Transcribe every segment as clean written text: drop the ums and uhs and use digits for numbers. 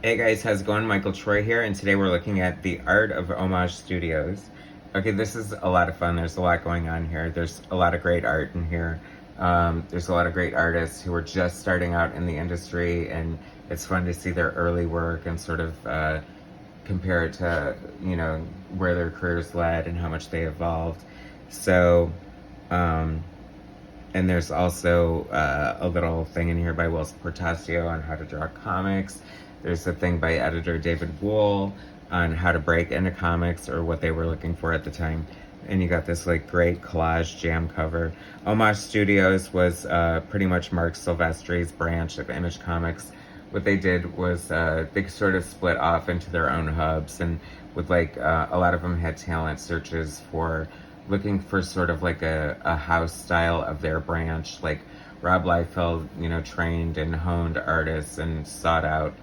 Hey guys, how's it going? Michael Troy here, and today we're looking at the Art of Homage Studios. Okay, this is a lot of fun. There's a lot going on here. There's a lot of great art in here. There's a lot of great artists who are just starting out in the industry, and it's fun to see their early work and sort of compare it to, you know, where their careers led and how much they evolved. So, and there's also a little thing in here by Whilce Portacio on how to draw comics. There's a thing by editor David Wohl on how to break into comics or what they were looking for at the time. And you got this like great collage jam cover. Omash Studios was pretty much Marc Silvestri's branch of Image Comics. What they did was they sort of split off into their own hubs, and with like a lot of them had talent searches for looking for sort of like a house style of their branch. Like Rob Liefeld, you know, trained and honed artists and sought out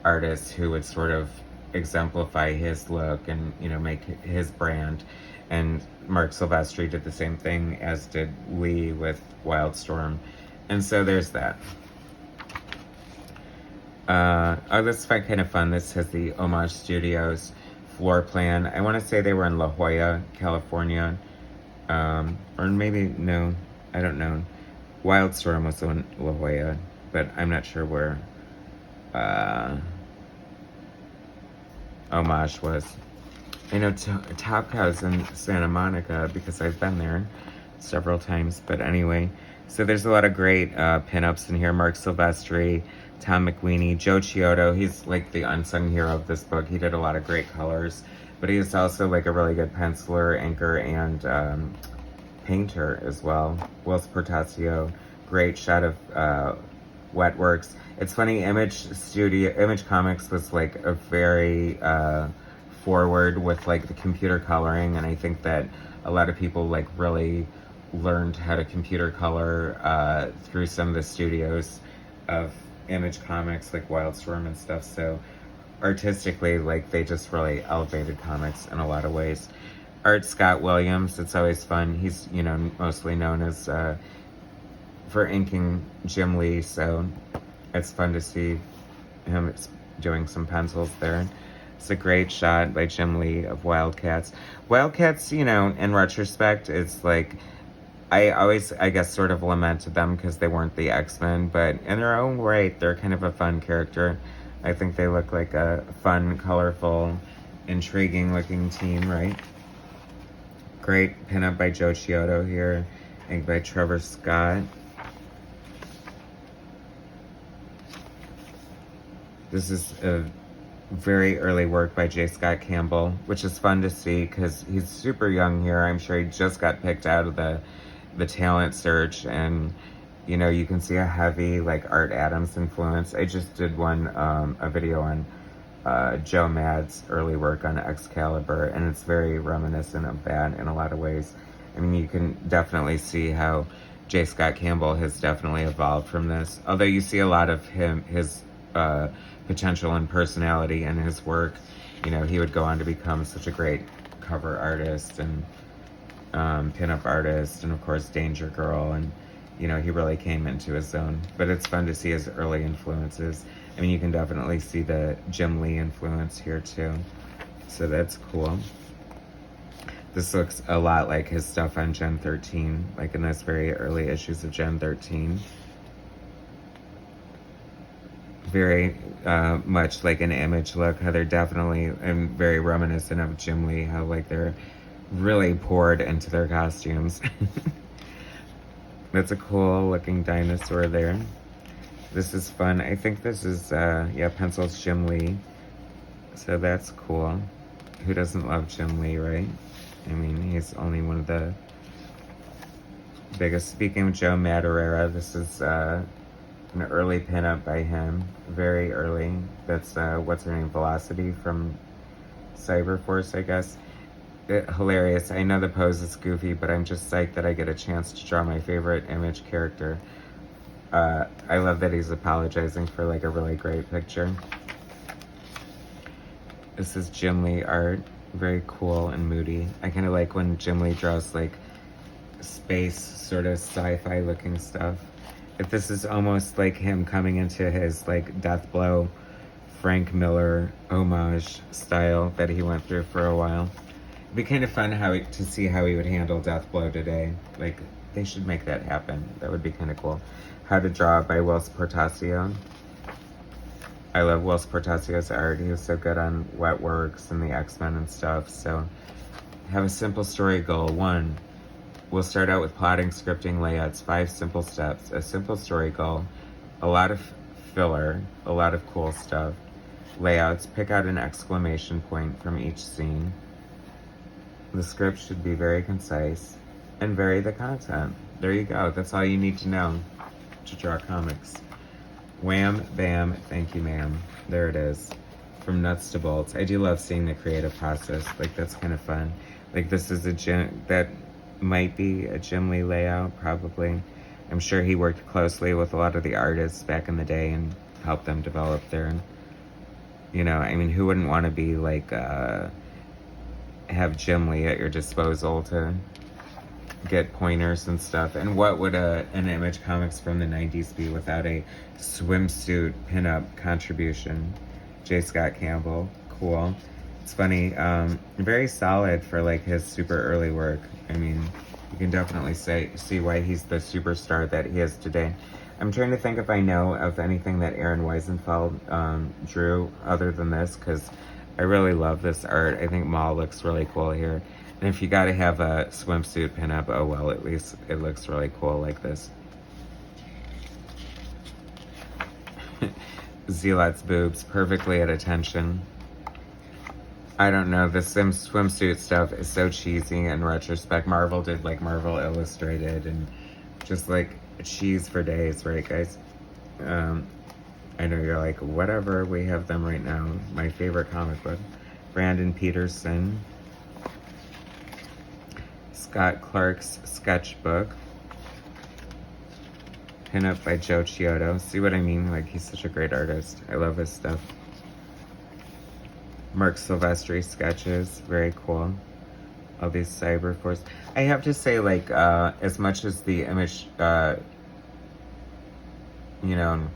artists who would sort of exemplify his look and, you know, make his brand. And Marc Silvestri did the same thing, as did Lee with Wildstorm. And so there's that. Oh, this is kind of fun. This has the Omash Studios floor plan. I want to say they were in La Jolla, California. Or maybe, no, I don't know. Wildstorm was in La Jolla, but I'm not sure where Omash was. I know Top Cow's in Santa Monica because I've been there several times. But anyway, so there's a lot of great pinups in here. Marc Silvestri, Tom McWeeny, Joe Chiodo. He's like the unsung hero of this book. He did a lot of great colors, but he's also like a really good penciler, inker, and painter as well. Whilce Portacio, great shot of Wetworks. It's funny, Image Comics was like a very forward with like the computer coloring, and I think that a lot of people like really learned how to computer color through some of the studios of Image Comics, like Wildstorm and stuff. So artistically, like they just really elevated comics in a lot of ways. Art Scott Williams, it's always fun. He's, you know, mostly known as for inking Jim Lee, so it's fun to see him doing some pencils there. It's a great shot by Jim Lee of Wildcats. Wildcats, you know, in retrospect, it's like, I always, I guess, sort of lamented them because they weren't the X-Men, but in their own right, they're kind of a fun character. I think they look like a fun, colorful, intriguing looking team, right? Great pinup by Joe Chiodo here, and by Trevor Scott. This is a very early work by Scott Campbell, which is fun to see because he's super young here. I'm sure he just got picked out of the talent search, and you know, you can see a heavy like Art Adams influence. I just did a video on Joe Mad's early work on Excalibur, and it's very reminiscent of that in a lot of ways. I mean, you can definitely see how Scott Campbell has definitely evolved from this, although you see a lot of his potential and personality in his work. You know, he would go on to become such a great cover artist and pinup artist, and of course Danger Girl, and you know, he really came into his own. But it's fun to see his early influences. I mean, you can definitely see the Jim Lee influence here too, so that's cool. This looks a lot like his stuff on Gen 13, like in those very early issues of Gen 13. Very much like an Image look, how they're definitely, and very reminiscent of Jim Lee, how like they're really poured into their costumes. That's a cool looking dinosaur there. This is fun. I think this is, yeah, pencils Jim Lee. So that's cool. Who doesn't love Jim Lee, right? I mean, he's only one of the biggest. Speaking of Joe Maduriera, this is an early pinup by him. Very early. That's, what's her name? Velocity from Cyberforce, I guess. Hilarious. I know the pose is goofy, but I'm just psyched that I get a chance to draw my favorite Image character. I love that he's apologizing for like a really great picture. This is Jim Lee art. Very cool and moody. I kind of like when Jim Lee draws like space, sort of sci-fi looking stuff. If this is almost like him coming into his like death blow Frank Miller homage style that he went through for a while. It'd be kind of fun to see how he would handle Death Blow today. Like, they should make that happen. That would be kind of cool. How to Draw by Whilce Portacio. I love Whilce Portacio's art. He was so good on Wetworks and the X-Men and stuff. So, have a simple story goal. 1, we'll start out with plotting, scripting, layouts, 5 simple steps. A simple story goal, a lot of filler, a lot of cool stuff. Layouts, pick out an exclamation point from each scene. The script should be very concise and vary the content. There you go. That's all you need to know to draw comics. Wham, bam, thank you, ma'am. There it is. From nuts to bolts. I do love seeing the creative process. Like, that's kind of fun. Like, this is that might be a Jim Lee layout, probably. I'm sure he worked closely with a lot of the artists back in the day and helped them develop their, you know, I mean, who wouldn't want to be like, have Jim Lee at your disposal to get pointers and stuff? And what would an Image Comics from the 90s be without a swimsuit pinup contribution? J. Scott Campbell, cool. It's funny, very solid for like his super early work. I mean, you can definitely see why he's the superstar that he is today. I'm trying to think if I know of anything that Aaron Weisenfeld drew other than this, because I really love this art. I think Mal looks really cool here. And if you gotta have a swimsuit pinup, oh well, at least it looks really cool like this. Zealot's boobs, perfectly at attention. I don't know, the swimsuit stuff is so cheesy in retrospect. Marvel did like Marvel Illustrated and just like cheese for days, right guys? I know you're like, whatever, we have them right now. My favorite comic book. Brandon Peterson. Scott Clark's Sketchbook. Pinup by Joe Chiodo. See what I mean? Like, he's such a great artist. I love his stuff. Marc Silvestri sketches. Very cool. All these Cyberforce. I have to say, like, as much as the Image, you know,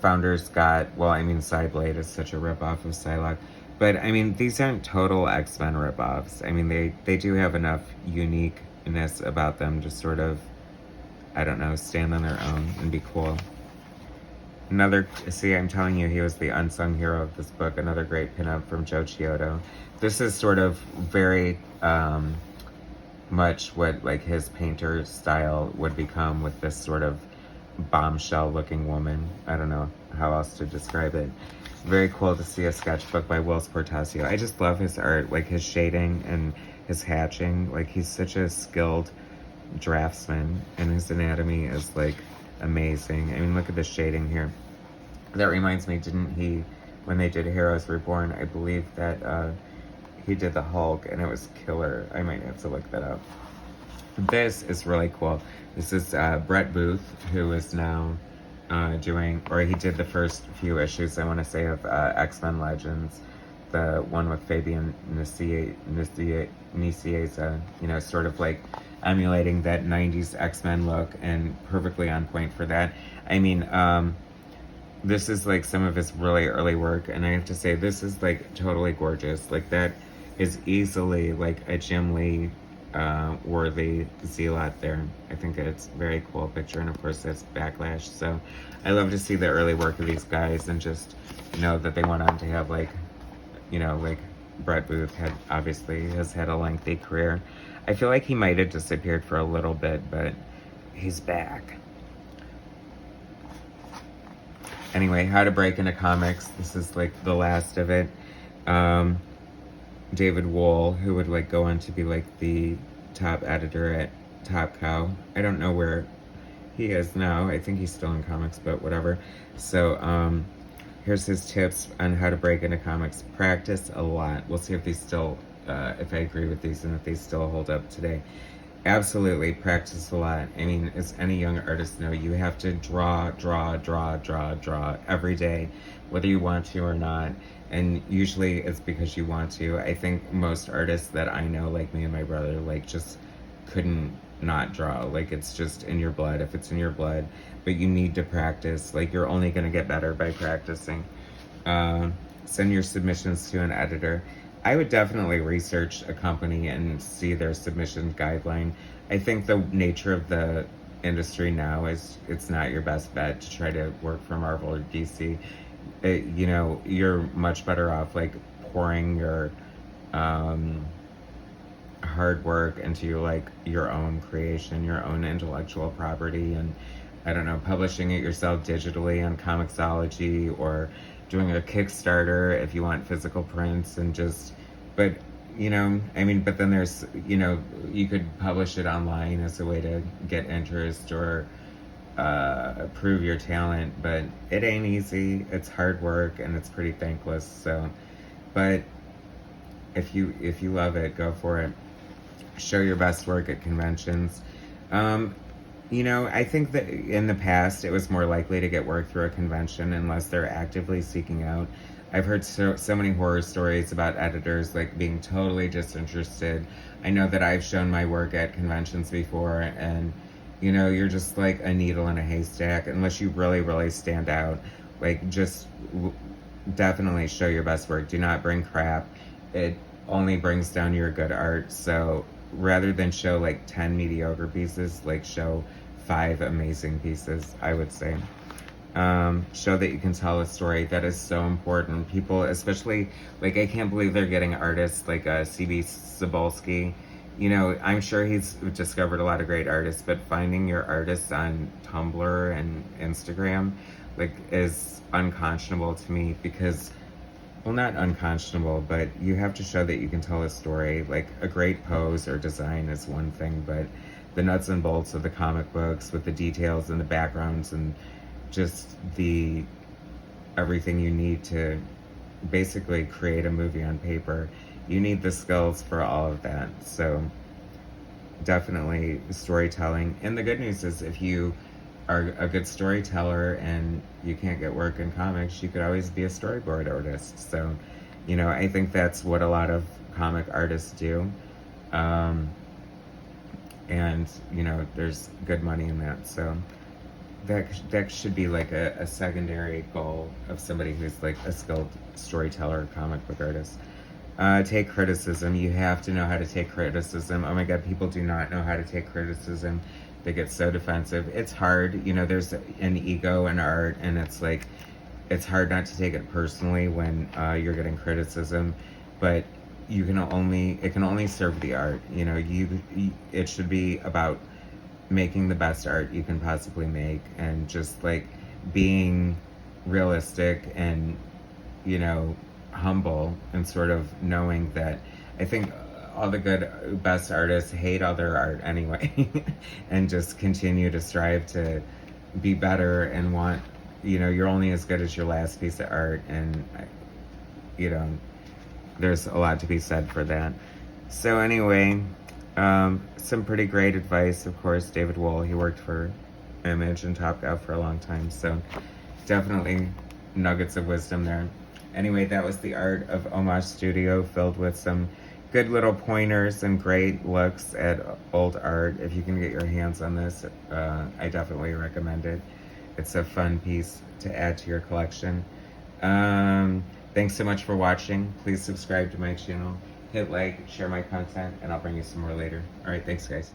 Founders got, well, I mean, Cyblade is such a ripoff of Psylocke. But, I mean, these aren't total X-Men ripoffs. I mean, they do have enough uniqueness about them to sort of, I don't know, stand on their own and be cool. Another, see, I'm telling you, he was the unsung hero of this book. Another great pinup from Joe Chiodo. This is sort of very much what, like, his painter style would become with this sort of bombshell-looking woman. I don't know how else to describe it. Very cool to see a sketchbook by Whilce Portacio. I just love his art, like his shading and his hatching. Like, he's such a skilled draftsman, and his anatomy is like amazing. I mean, look at the shading here. That reminds me, didn't he, when they did Heroes Reborn, I believe that he did the Hulk, and it was killer. I might have to look that up. This is really cool. This is Brett Booth, who is now doing, or he did the first few issues, I want to say, of X-Men Legends, the one with Fabian Nicieza, you know, sort of like emulating that 90s X-Men look, and perfectly on point for that. I mean, this is like some of his really early work, and I have to say, this is like totally gorgeous. Like, that is easily like a Jim Lee worthy Zealot there. I think it's a very cool picture, and of course that's Backlash. So I love to see the early work of these guys, and just know that they went on to have, like, you know, like Brett Booth has had a lengthy career. I feel like he might have disappeared for a little bit, but he's back. Anyway, How to Break Into Comics. This is like the last of it. David Wohl, who would like go on to be like the top editor at Top Cow. I don't know where he is now. I think he's still in comics, but whatever. So here's his tips on how to break into comics. Practice a lot. We'll see if these still, if I agree with these and if they still hold up today. Absolutely, practice a lot. I mean, as any young artist know, you have to draw every day, whether you want to or not. And usually it's because you want to. I think most artists that I know, like me and my brother, like just couldn't not draw. Like, it's just in your blood, if it's in your blood. But you need to practice. Like, you're only going to get better by practicing. send your submissions to an editor. I would definitely research a company and see their submission guideline. I think the nature of the industry now is it's not your best bet to try to work for Marvel or DC. You know, you're much better off like pouring your hard work into your own creation, your own intellectual property, and I don't know, publishing it yourself digitally on Comixology, or doing a Kickstarter if you want physical prints, and just, but you know, I mean, but then there's, you know, you could publish it online as a way to get interest or prove your talent, but it ain't easy. It's hard work and it's pretty thankless. So, but if you love it, go for it. Show your best work at conventions. You know, I think that in the past it was more likely to get work through a convention unless they're actively seeking out. I've heard so many horror stories about editors like being totally disinterested. I know that I've shown my work at conventions before, and you know, you're just like a needle in a haystack unless you really stand out. Like, just definitely show your best work. Do not bring crap. It only brings down your good art. So rather than show like 10 mediocre pieces, like show 5 amazing pieces, I would say. Show that you can tell a story. That is so important. People, especially, like, I can't believe they're getting artists like C.B. Cebulski. You know, I'm sure he's discovered a lot of great artists, but finding your artists on Tumblr and Instagram, like, is unconscionable to me because, well, not unconscionable, but you have to show that you can tell a story. Like, a great pose or design is one thing, but the nuts and bolts of the comic books with the details and the backgrounds and just the everything you need to basically create a movie on paper, you need the skills for all of that. So definitely storytelling. And the good news is, if you are a good storyteller and you can't get work in comics, you could always be a storyboard artist. So, you know, I think that's what a lot of comic artists do. And, you know, there's good money in that. So that should be like a secondary goal of somebody who's like a skilled storyteller, comic book artist. Take criticism. You have to know how to take criticism. Oh my God, people do not know how to take criticism. They get so defensive. It's hard. You know, there's an ego in art, and it's like, it's hard not to take it personally when you're getting criticism, but it can only serve the art. You know, it should be about making the best art you can possibly make, and just like being realistic and, you know, humble, and sort of knowing that I think all the good best artists hate all their art anyway and just continue to strive to be better and want, you know, you're only as good as your last piece of art, and you know, there's a lot to be said for that. So anyway, some pretty great advice, of course. David Wohl, he worked for Image and Top Gun for a long time, so definitely nuggets of wisdom there. Anyway, that was the Art of Omash Studio, filled with some good little pointers and great looks at old art. If you can get your hands on this, I definitely recommend it. It's a fun piece to add to your collection. Thanks so much for watching. Please subscribe to my channel. Hit like, share my content, and I'll bring you some more later. All right, thanks, guys.